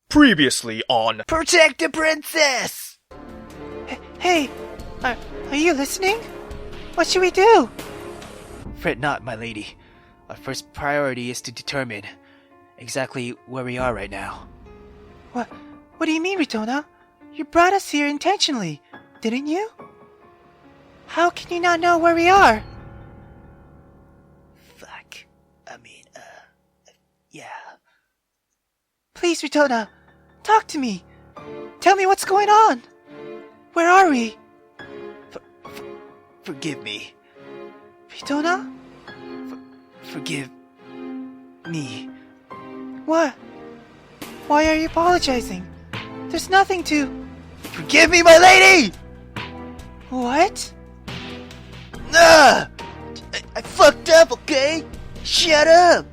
Previously on Protect the princess! Hey, are you listening? What should we do? Fret not, my lady. Our first priority is to determine exactly where we are right now. What do you mean, Ritona? You brought us here intentionally, didn't you? How can you not know where we are? Fuck. Yeah. Please, Ritona, talk to me. Tell me what's going on. Where are we? Forgive me. Ritona? Forgive me. What? Why are you apologizing? There's nothing to... Forgive me, my lady! What? Nah! I fucked up, okay? Shut up!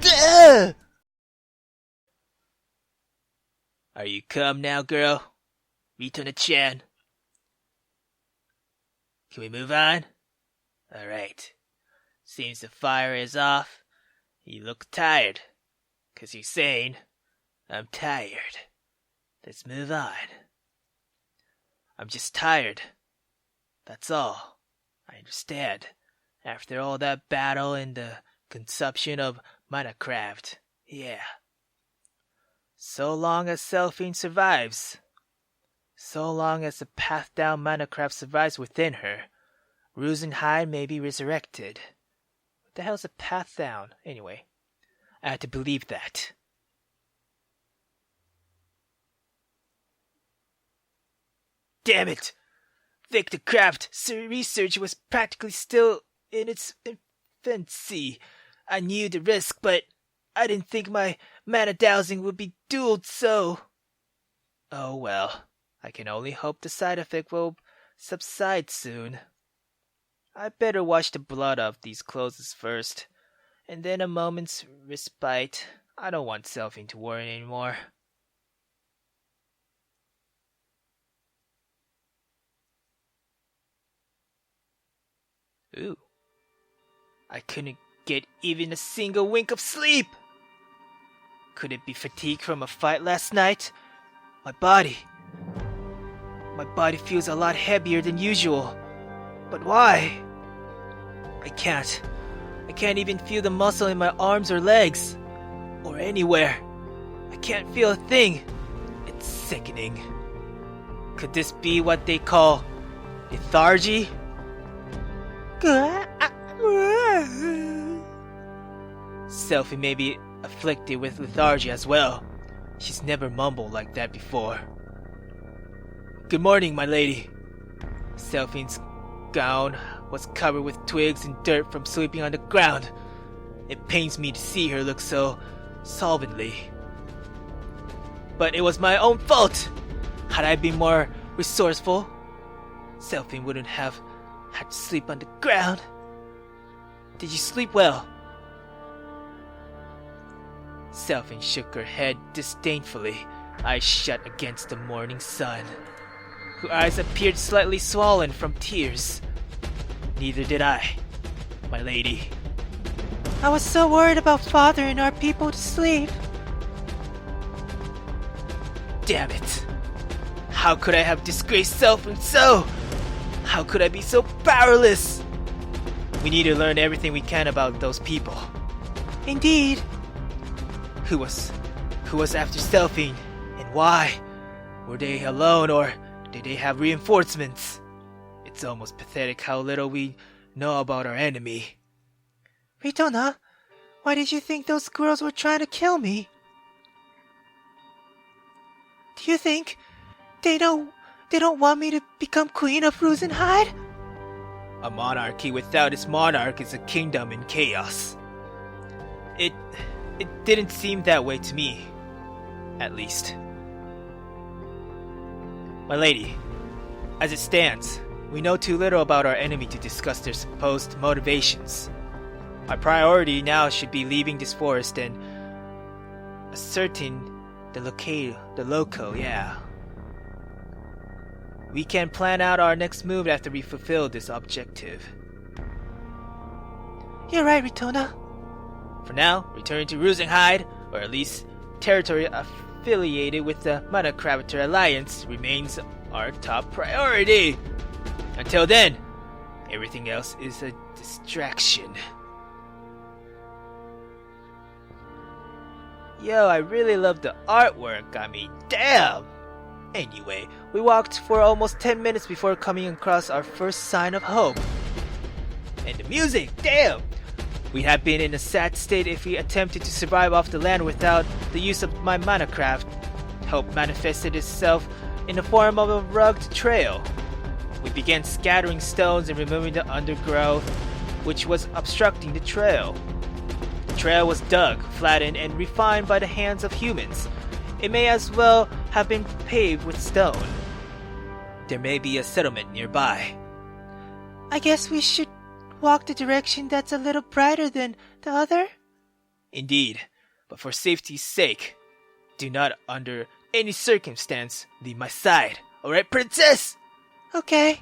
Duh! Are you calm now, girl? Ritona-chan. Can we move on? Alright. Seems the fire is off. You look tired. 'Cause you're saying, I'm tired. Let's move on. I'm just tired. That's all. I understand. After all that battle and the consumption of Minecraft. Yeah. So long as Selphine survives. So long as the path down Minecraft survives within her, Rosenheim may be resurrected. What the hell's a path down, anyway? I had to believe that. Damn it! Victor Craft research was practically still in its infancy. I knew the risk, but I didn't think my mana dowsing would be dueled so. Oh well, I can only hope the side effect will subside soon. I better wash the blood off these clothes first, and then a moment's respite. I don't want Selphine to worry anymore. Ooh. I couldn't get even a single wink of sleep. Could it be fatigue from a fight last night? My body feels a lot heavier than usual. But why? I can't even feel the muscle in my arms or legs. Or anywhere. I can't feel a thing. It's sickening. Could this be what they call lethargy? Selphie may be afflicted with lethargy as well. She's never mumbled like that before. Good morning, my lady. Selphine's gown was covered with twigs and dirt from sleeping on the ground. It pains me to see her look so solvently. But it was my own fault. Had I been more resourceful, Selphine wouldn't have had to sleep on the ground. Did you sleep well? Selphine shook her head disdainfully, eyes shut against the morning sun. Her eyes appeared slightly swollen from tears. Neither did I, my lady. I was so worried about fathering our people to sleep. Damn it. How could I have disgraced Selphine so? How could I be so powerless? We need to learn everything we can about those people. Indeed. Who was after Selphine, and why? Were they alone, or did they have reinforcements? It's almost pathetic how little we know about our enemy. Ritona, why did you think those squirrels were trying to kill me? Do you think they don't want me to become queen of Rosenheim? A monarchy without its monarch is a kingdom in chaos. It didn't seem that way to me, at least. My lady, as it stands, we know too little about our enemy to discuss their supposed motivations. My priority now should be leaving this forest and ascertain the loco, yeah. We can plan out our next move after we fulfill this objective. You're right, Ritona. For now, return to Rosenheim, or at least territory affiliated with the Monocrator Alliance remains our top priority. Until then, everything else is a distraction. Yo, I really love the artwork. I mean, damn! Anyway, we walked for almost 10 minutes before coming across our first sign of hope. And the music, damn! We had been in a sad state if we attempted to survive off the land without the use of my Minecraft. Hope manifested itself in the form of a rugged trail. We began scattering stones and removing the undergrowth which was obstructing the trail. The trail was dug, flattened, and refined by the hands of humans. It may as well have been paved with stone. There may be a settlement nearby. I guess we should walk the direction that's a little brighter than the other? Indeed, but for safety's sake, do not under any circumstance leave my side. Alright, princess? Okay.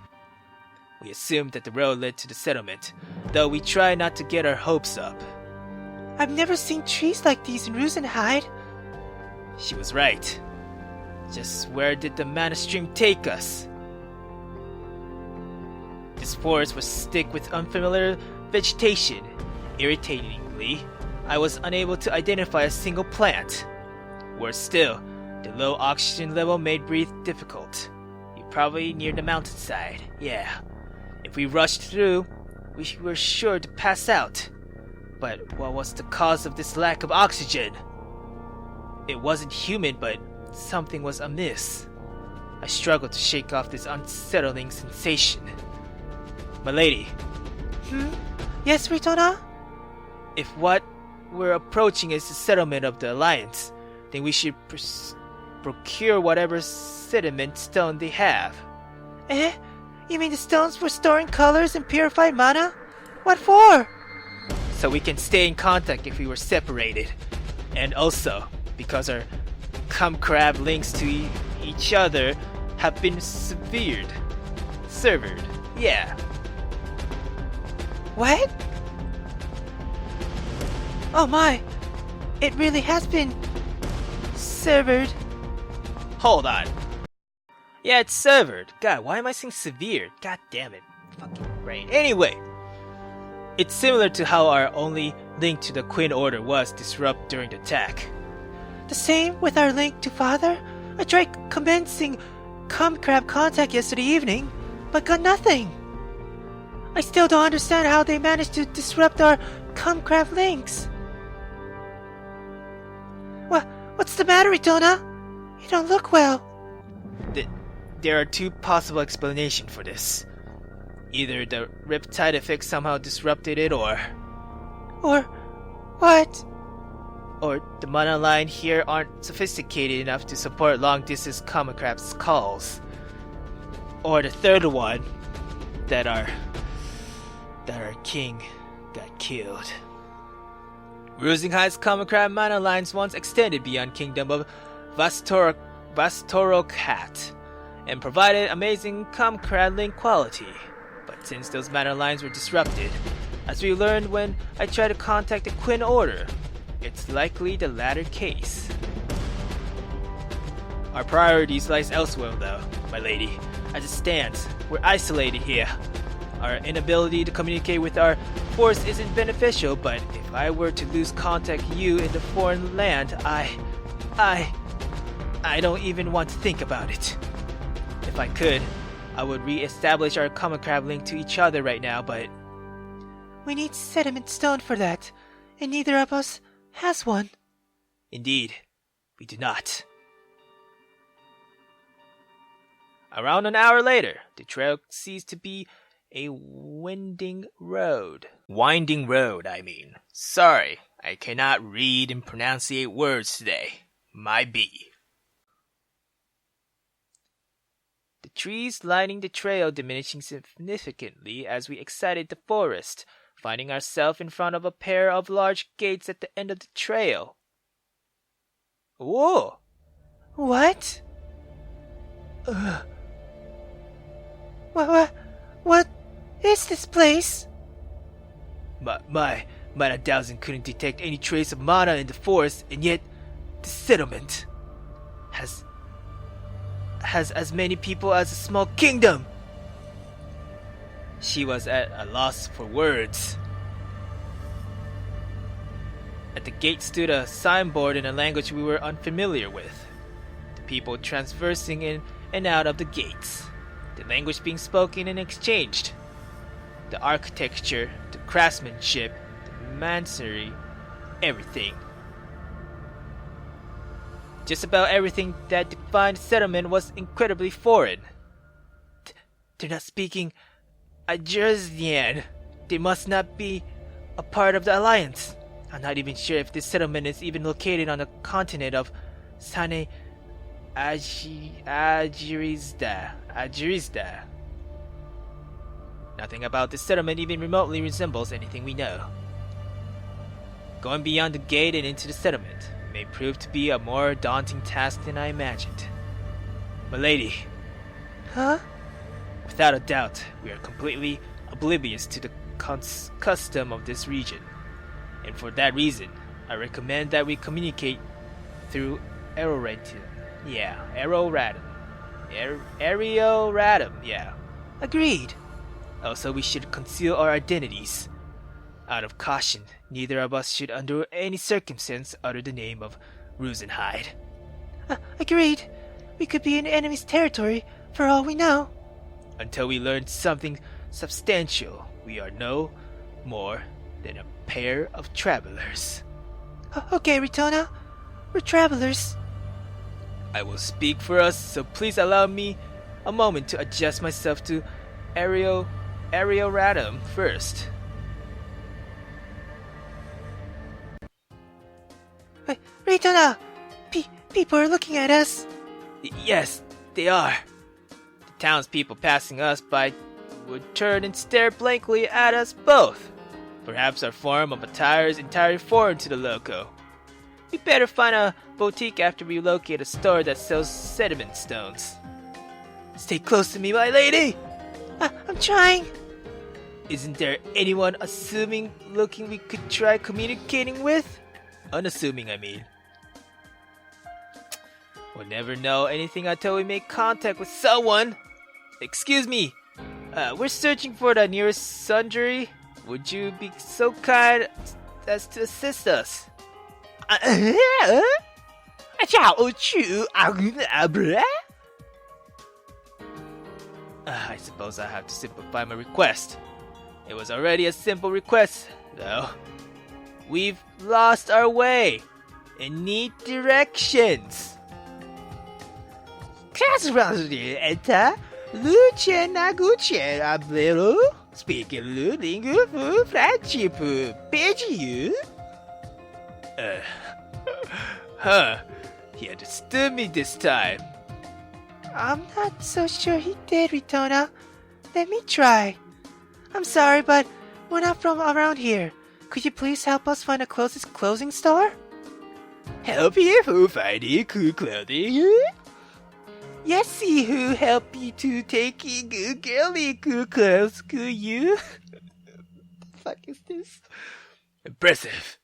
We assumed that the road led to the settlement, though we try not to get our hopes up. I've never seen trees like these in Rosenheim. She was right. Just where did the mana stream take us? This forest was thick with unfamiliar vegetation. Irritatingly, I was unable to identify a single plant. Worse still, the low oxygen level made breathing difficult. You're probably near the mountainside, yeah. If we rushed through, we were sure to pass out. But what was the cause of this lack of oxygen? It wasn't human, but something was amiss. I struggled to shake off this unsettling sensation. My lady. Yes, Ritona? If what we're approaching is the settlement of the Alliance, then we should procure whatever sediment stone they have. Eh? You mean the stones for storing colors and purified mana? What for? So we can stay in contact if we were separated. And also, because our crab links to each other have been severed. Yeah. What? Oh my! It really has been severed. Hold on. Yeah, it's severed. God, why am I saying severe? God damn it. Fucking brain. Anyway, it's similar to how our only link to the Quinn Order was disrupted during the attack. The same with our link to Father? I tried commencing crab contact yesterday evening, but got nothing. I still don't understand how they managed to disrupt our crab links. What's the matter, Itona? You don't look well. There are two possible explanations for this. Either the riptide effect somehow disrupted it, or what? Or the mana line here aren't sophisticated enough to support long-distance crab's calls. Or the third one, that our king got killed. Rosenheim's crab mana lines once extended beyond kingdom of Vastorokat and provided amazing crab link quality. But since those mana lines were disrupted, as we learned when I tried to contact the Quinn Order, it's likely the latter case. Our priorities lies elsewhere though, my lady. As it stands, we're isolated here. Our inability to communicate with our force isn't beneficial, but if I were to lose contact with you in the foreign land, I don't even want to think about it. If I could, I would re-establish our crab link to each other right now, but we need sediment stone for that, and neither of us has one. Indeed, we do not. Around an hour later, the trail ceased to be a winding road. Winding road, I mean. Sorry, I cannot read and pronunciate words today. My B. The trees lining the trail diminishing significantly as we exited the forest, finding ourselves in front of a pair of large gates at the end of the trail. Whoa! What? What is this place? My mana dowsing couldn't detect any trace of mana in the forest, and yet the settlement. has as many people as a small kingdom. She was at a loss for words. At the gate stood a signboard in a language we were unfamiliar with. The people transversing in and out of the gates. The language being spoken and exchanged. The architecture, the craftsmanship, the masonry, everything. Just about everything that defined the settlement was incredibly foreign. They're not speaking Ajersian. They must not be a part of the alliance. I'm not even sure if this settlement is even located on the continent of Sane Ajirizda. Nothing about this settlement even remotely resembles anything we know. Going beyond the gate and into the settlement may prove to be a more daunting task than I imagined. Milady. Huh? Without a doubt, we are completely oblivious to the custom of this region. And for that reason, I recommend that we communicate through Aeroratum. Yeah, Aeroratum. Aeroratum, yeah. Agreed. Also, we should conceal our identities. Out of caution, neither of us should under any circumstance utter the name of Rosenhide. Agreed. We could be in enemy's territory, for all we know. Until we learn something substantial, we are no more than a pair of travelers. Okay, Ritona. We're travelers. I will speak for us, so please allow me a moment to adjust myself to Aeroratum first. Ritona! People are looking at us. Yes, they are. The townspeople passing us by would turn and stare blankly at us both. Perhaps our form of attire is entirely foreign to the loco. We better find a boutique after we locate a store that sells sediment stones. Stay close to me, my lady! I'm trying. Isn't there anyone assuming looking we could try communicating with? Unassuming, I mean. We'll never know anything until we make contact with someone. Excuse me. We're searching for the nearest sundry. Would you be so kind as to assist us? I suppose I have to simplify my request. It was already a simple request, though. We've lost our way and need directions. He understood me this time. I'm not so sure he did, Ritona. Let me try. I'm sorry, but we're not from around here. Could you please help us find the closest clothing store? Help you who finding cool clothing? Yes, see who help you to take good girly cool clothes, could you? The fuck is this? Impressive.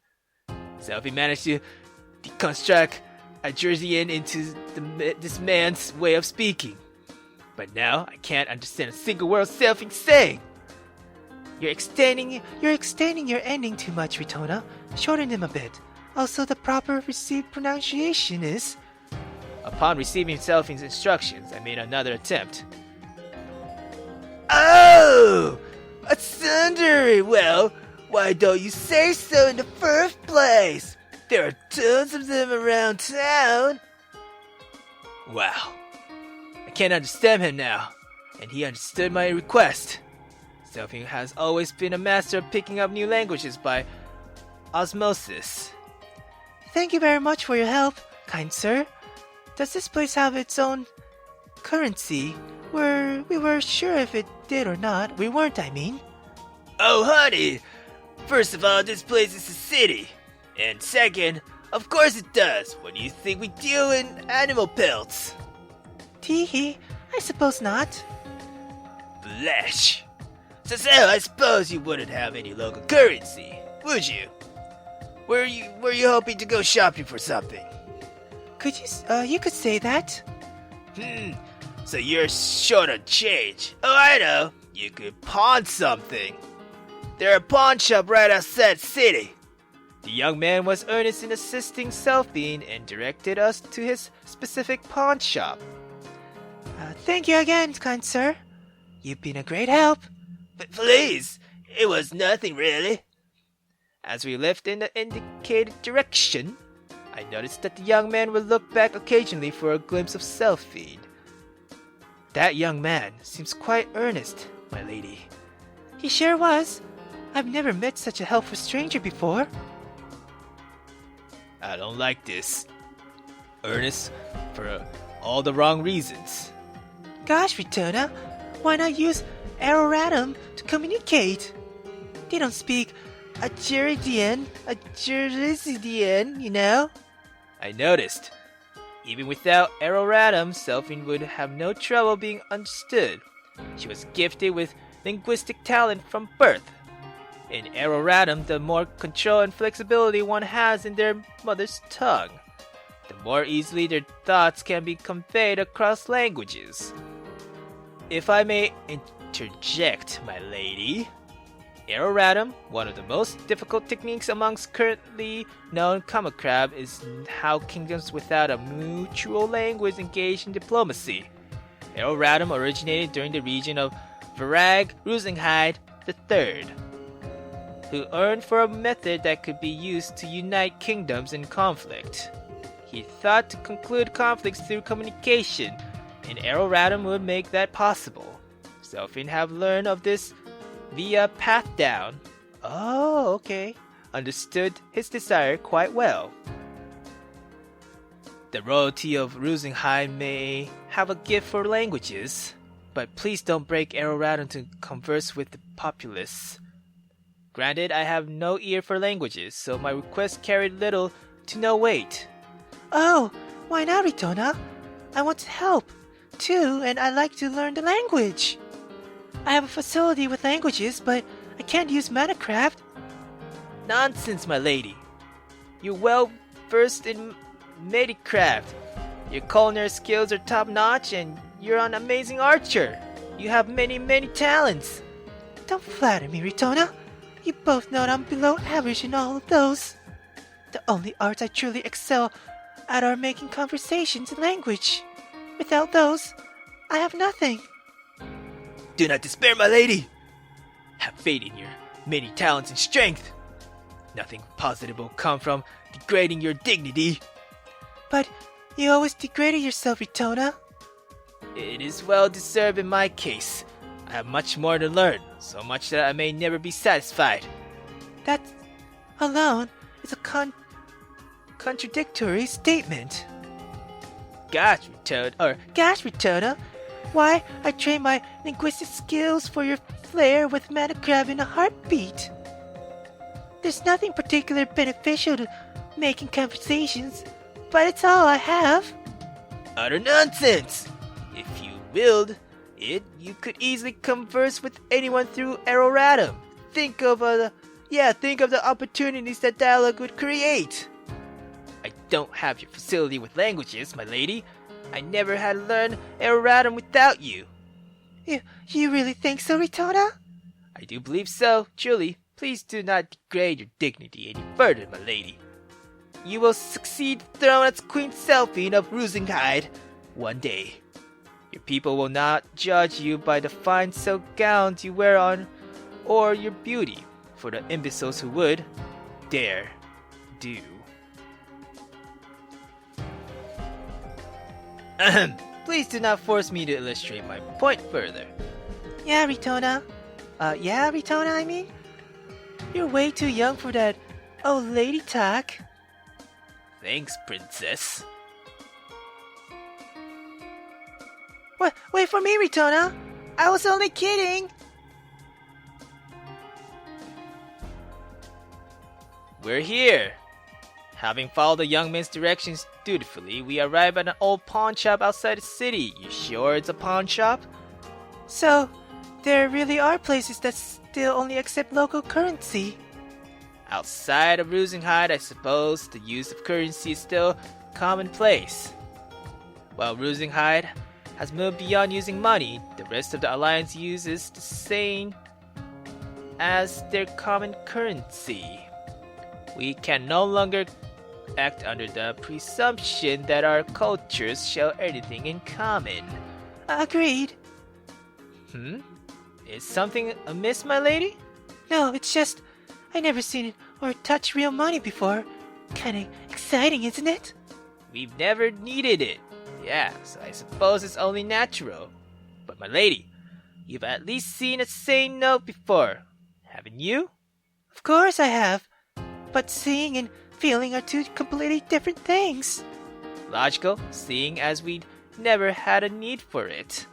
Selfie managed to deconstruct a Jerseyan into this man's way of speaking. But now I can't understand a single word Selfie's saying. You're extending your ending too much, Ritona. Shorten him a bit. Also, the proper received pronunciation is... Upon receiving Selfie's instructions, I made another attempt. Oh! A sundry! Well, why don't you say so in the first place? There are tons of them around town. Wow. I can't understand him now, and he understood my request. Selfie has always been a master of picking up new languages by osmosis. Thank you very much for your help, kind sir. Does this place have its own currency? We were sure if it did or not. We weren't, I mean. Oh, honey! First of all, this place is a city. And second, of course it does. What do you think we deal in animal pelts? Teehee, I suppose not. Flesh. So I suppose you wouldn't have any local currency, would you? Were you hoping to go shopping for something? You could say that. So you're short on change. Oh, I know. You could pawn something. There's a pawn shop right outside city. The young man was earnest in assisting Selphine and directed us to his specific pawn shop. Thank you again, kind sir. You've been a great help. But please, it was nothing really. As we left in the indicated direction, I noticed that the young man would look back occasionally for a glimpse of Selphine. That young man seems quite earnest, my lady. He sure was. I've never met such a helpful stranger before. I don't like this. Earnest for all the wrong reasons. Gosh, Retona, why not use Aeroratum to communicate? They don't speak Ageridian, you know? I noticed. Even without Aeroratum, Selphine would have no trouble being understood. She was gifted with linguistic talent from birth. In Aeroratum, the more control and flexibility one has in their mother's tongue, the more easily their thoughts can be conveyed across languages. If I may interject, my lady, Aeroratum, one of the most difficult techniques amongst currently known common crab, is how kingdoms without a mutual language engage in diplomacy. Aeroratum originated during the region of Varag Rusinghide III, who yearned for a method that could be used to unite kingdoms in conflict. He thought to conclude conflicts through communication, and Aeroratum would make that possible. Selphine have learned of this via Path Down. Oh, okay. Understood his desire quite well. The royalty of Rusinghide may have a gift for languages, but please don't break Aeroratum to converse with the populace. Granted, I have no ear for languages, so my request carried little to no weight. Oh, why not, Retona? I want to help, too, and I'd like to learn the language. I have a facility with languages, but I can't use Manacraft. Nonsense, my lady. You're well versed in Medicraft. Your culinary skills are top-notch, and you're an amazing archer. You have many, many talents. Don't flatter me, Retona. You both know that I'm below average in all of those. The only arts I truly excel at are making conversations in language. Without those, I have nothing. Do not despair, my lady. Have faith in your many talents and strength. Nothing positive will come from degrading your dignity. But you always degraded yourself, Retona. It is well deserved in my case. I have much more to learn, so much that I may never be satisfied. That alone is a contradictory statement. Gosh, Retona, why I train my linguistic skills for your flair with Manacrab in a heartbeat. There's nothing particularly beneficial to making conversations, but it's all I have. Utter nonsense! If you willed it, you could easily converse with anyone through Aeroratum. Think of the opportunities that dialogue would create. I don't have your facility with languages, my lady. I never had learned Aeroratum without you. You really think so, Retona? I do believe so, truly. Please do not degrade your dignity any further, my lady. You will succeed throne as Queen Selphine of Rusinghide one day. Your people will not judge you by the fine silk gowns you wear on, or your beauty, for the imbeciles who would dare do. Please do not force me to illustrate my point further. Yeah, Retona, I mean? You're way too young for that old lady talk. Thanks, princess. Wait for me, Retona. I was only kidding. We're here. Having followed the young man's directions dutifully, we arrive at an old pawn shop outside the city. You sure it's a pawn shop? So, there really are places that still only accept local currency. Outside of Rusinghide, I suppose the use of currency is still commonplace. While Rosinghide has moved beyond using money, the rest of the Alliance uses the same as their common currency. We can no longer act under the presumption that our cultures share anything in common. Agreed. Is something amiss, my lady? No, it's just I never seen it or touched real money before. Kinda exciting, isn't it? We've never needed it. Yeah, so I suppose it's only natural. But my lady, you've at least seen a sane note before, haven't you? Of course I have. But seeing and feeling are two completely different things. Logical, seeing as we'd never had a need for it.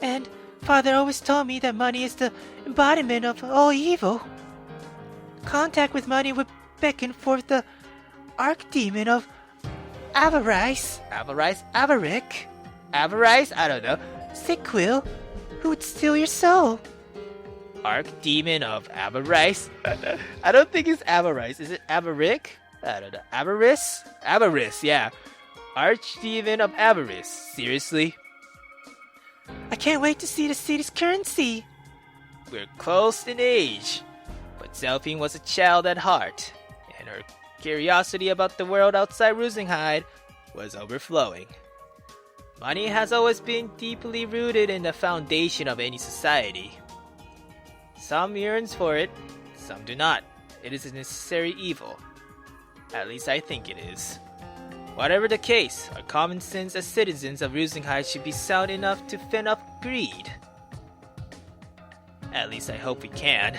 And Father always told me that money is the embodiment of all evil. Contact with money would beckon forth the archdemon of avarice. Avarice? I don't know. Sickwill, who would steal your soul. Archdemon of avarice? I don't think it's avarice. Is it avaric? I don't know. Avarice? Avarice, yeah. Archdemon of avarice. Seriously? I can't wait to see the city's currency. We're close in age, but Zelfine was a child at heart, and her curiosity about the world outside Rosinghide was overflowing. Money has always been deeply rooted in the foundation of any society. Some yearns for it, some do not. It is a necessary evil. At least I think it is. Whatever the case, our common sense as citizens of Rosinghide should be sound enough to fend off greed. At least I hope we can.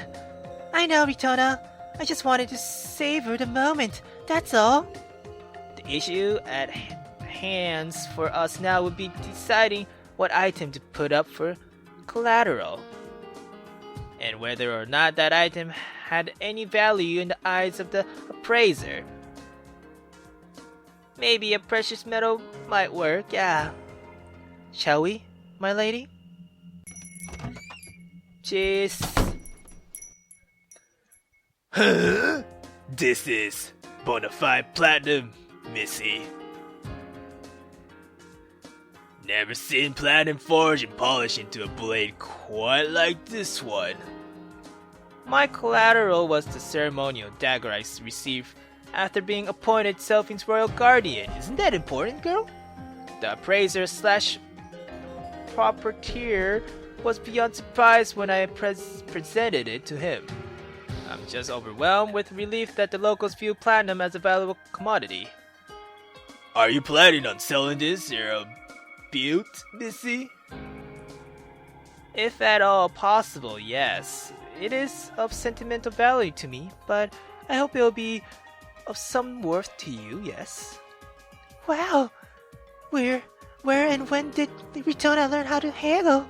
I know, Ritona. I just wanted to savor the moment, that's all. The issue at hands for us now would be deciding what item to put up for collateral, and whether or not that item had any value in the eyes of the appraiser. Maybe a precious metal might work, yeah. Shall we, my lady? Cheers. This is bona fide platinum, missy. Never seen platinum forged and polished into a blade quite like this one. My collateral was the ceremonial dagger I received after being appointed Zelfine's royal guardian. Isn't that important, girl? The appraiser / proprietor was beyond surprised when I presented it to him. I'm just overwhelmed with relief that the locals view platinum as a valuable commodity. Are you planning on selling this or butte, missy? If at all possible, yes. It is of sentimental value to me, but I hope it will be of some worth to you, yes. Wow! Where and when did Ritona learn how to haggle?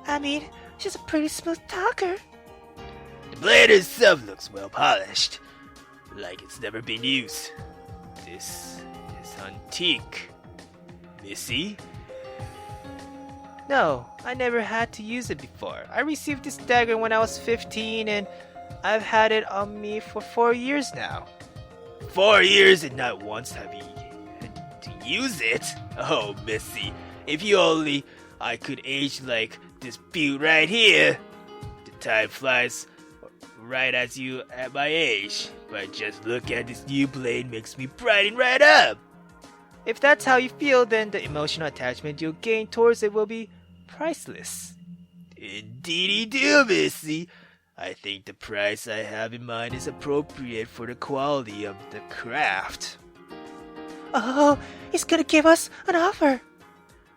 I mean, she's a pretty smooth talker. The blade itself looks well polished, like it's never been used. This is antique, missy. No, I never had to use it before. I received this dagger when I was 15 and I've had it on me for 4 years now. 4 years and not once have you had to use it? Oh, missy, if you only I could age like this butte right here. The time flies right as you at my age, but just look at this new blade makes me brighten right up. If that's how you feel, then the emotional attachment you'll gain towards it will be priceless. Indeedy do, missy. I think the price I have in mind is appropriate for the quality of the craft. Oh, he's gonna give us an offer.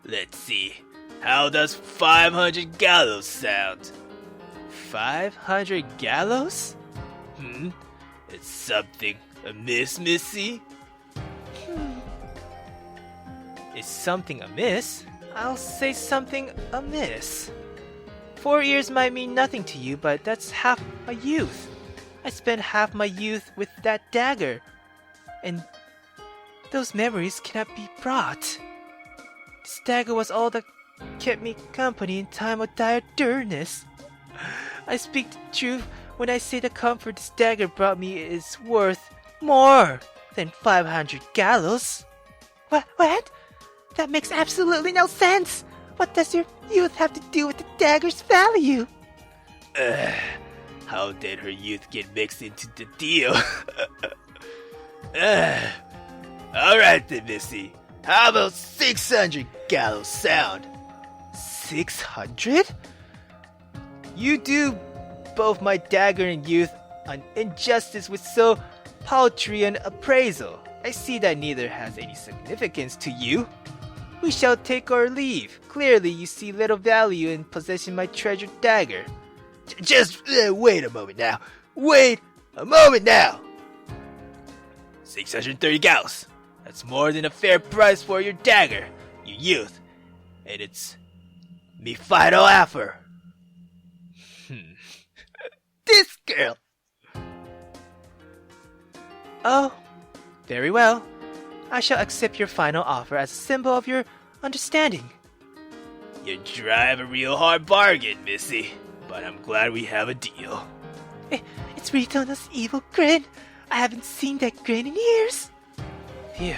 Let's see. How does 500 gallows sound? 500 gallows? It's something amiss, missy? Is something amiss? I'll say something amiss. 4 years might mean nothing to you, but that's half my youth. I spent half my youth with that dagger, and those memories cannot be brought. This dagger was all that kept me company in time of dire dearness. I speak the truth when I say the comfort this dagger brought me is worth more than 500 gallows. What? That makes absolutely no sense! What does your youth have to do with the dagger's value? How did her youth get mixed into the deal? Alright then, Missy. How about 600 gallows sound? 600? You do both my dagger and youth an injustice with so paltry an appraisal. I see that neither has any significance to you. We shall take our leave. Clearly you see little value in possessing my treasured dagger. Just wait a moment now. Wait a moment now. 630 gallows. That's more than a fair price for your dagger, you youth. And it's me final offer. This girl. Oh, very well. I shall accept your final offer as a symbol of your understanding. You drive a real hard bargain, Missy. But I'm glad we have a deal. It's Ritona's evil grin. I haven't seen that grin in years. Phew.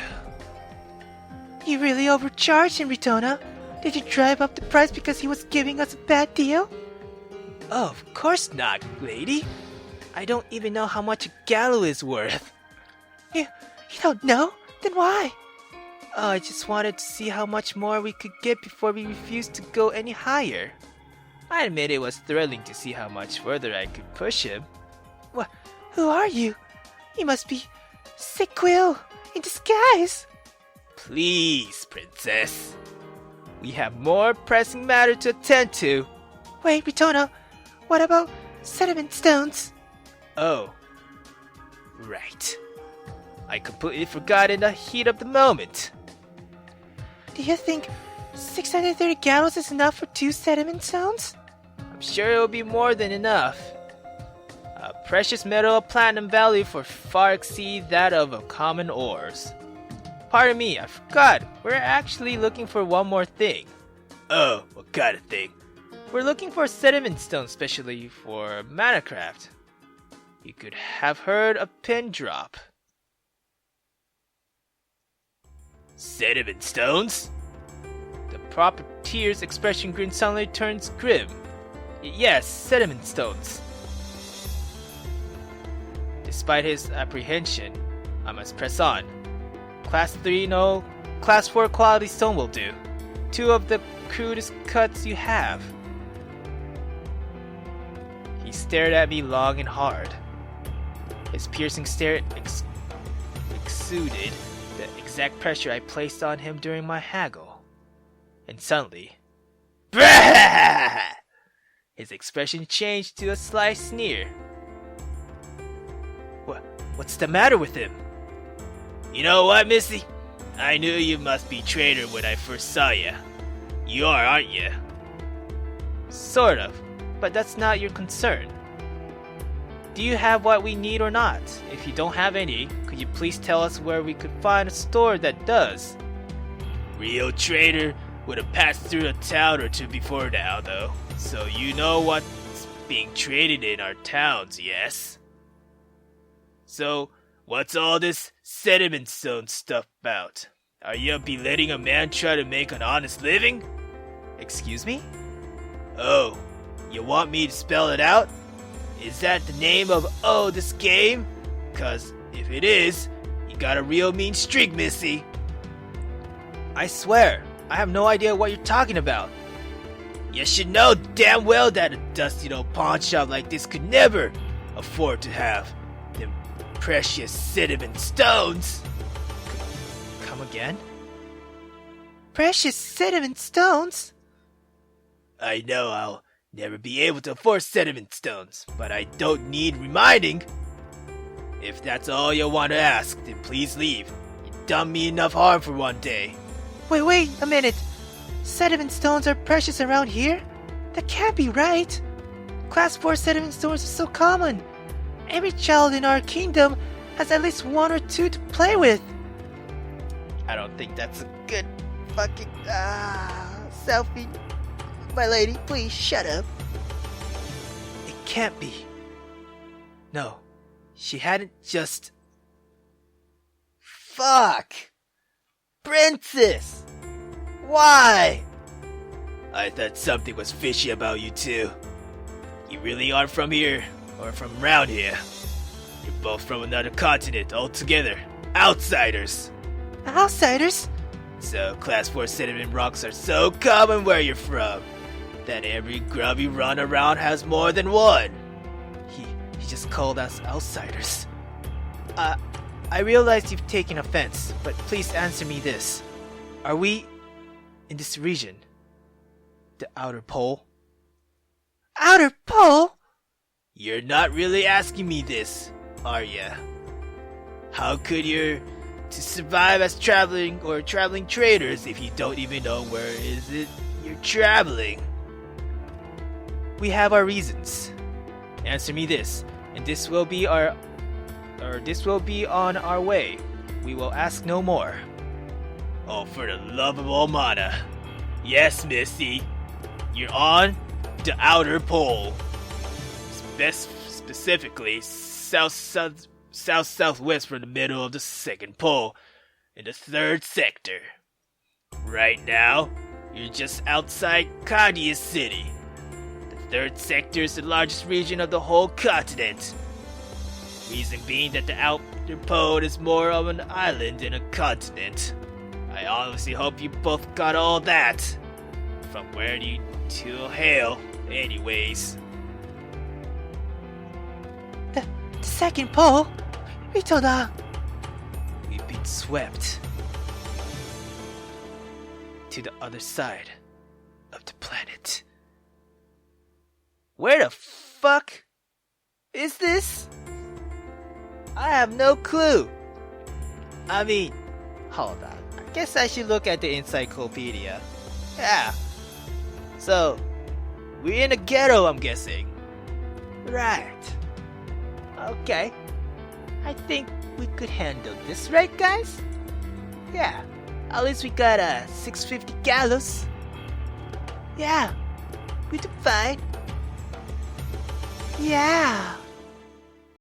You really overcharged him, Ritona. Did you drive up the price because he was giving us a bad deal? Oh, of course not, lady. I don't even know how much a gallow is worth. You don't know? Then why? Oh, I just wanted to see how much more we could get before we refused to go any higher. I admit it was thrilling to see how much further I could push him. What? Who are you? You must be Sequel in disguise. Please, princess. We have more pressing matter to attend to. Wait, Ritona, what about sediment stones? Oh, right. I completely forgot in the heat of the moment. Do you think 630 gallows is enough for 2 sediment stones? I'm sure it will be more than enough. A precious metal of platinum value far exceeds that of common ores. Pardon me, I forgot. We're actually looking for one more thing. Oh, what kind of thing? We're looking for a sediment stone specially for mana craft. You could have heard a pin drop. Sediment stones? The profiteer's expression grin suddenly turns grim. Yes, sediment stones. Despite his apprehension, I must press on. Class 3, no. Class 4 quality stone will do. 2 of the crudest cuts you have. He stared at me long and hard. His piercing stare exuded the exact pressure I placed on him during my haggle. And suddenly, his expression changed to a sly sneer. What's the matter with him? You know what, Missy? I knew you must be traitor when I first saw you. You are, aren't you? Sort of, but that's not your concern. Do you have what we need or not? If you don't have any, could you please tell us where we could find a store that does? Real traitor would have passed through a town or two before now, though. So you know what's being traded in our towns, yes? So, what's all this sediment stone stuff about? Are you be letting a man try to make an honest living? Excuse me? Oh, you want me to spell it out? Is that the name of, this game? 'Cause if it is, you got a real mean streak, Missy. I swear, I have no idea what you're talking about. You should know damn well that a dusty old pawn shop like this could never afford to have them precious sediment stones. Come again? Precious sediment stones? I know I'll never be able to afford sediment stones, but I don't need reminding. If that's all you want to ask, then please leave. You've done me enough harm for one day. Wait a minute. Sediment stones are precious around here? That can't be right. Class 4 sediment stones are so common. Every child in our kingdom has at least 1 or 2 to play with. I don't think that's a good fucking Selfie. My lady, please shut up. It can't be. No, she hadn't just... Fuck! Princess! Why? I thought something was fishy about you two. You really aren't from here, or from around here. You're both from another continent altogether. Outsiders! Outsiders? So, Class 4 sediment rocks are so common where you're from that every grub you run around has more than one. He just called us outsiders. I realize you've taken offense, but please answer me this. Are we in this region? The outer pole? Outer pole? You're not really asking me this, are ya? How could you to survive as traveling traders if you don't even know where is it you're traveling? We have our reasons. Answer me this, and this will be on our way. We will ask no more. Oh, for the love of Almana. Yes, Missy. You're on the outer pole. Specifically, southwest from the middle of the second pole, in the third sector. Right now, you're just outside Cardia City. The third sector is the largest region of the whole continent. Reason being that the outer pole is more of an island than a continent. I honestly hope you both got all that. From where you two hail, anyways. The second pole? We've been swept to the other side of the planet. Where the fuck is this? I have no clue. I mean, hold on. I guess I should look at the encyclopedia. Yeah. So, we're in a ghetto, I'm guessing. Right. Okay. I think we could handle this, right, guys? Yeah. At least we got 650 gallows. Yeah. We do fine. Yeah.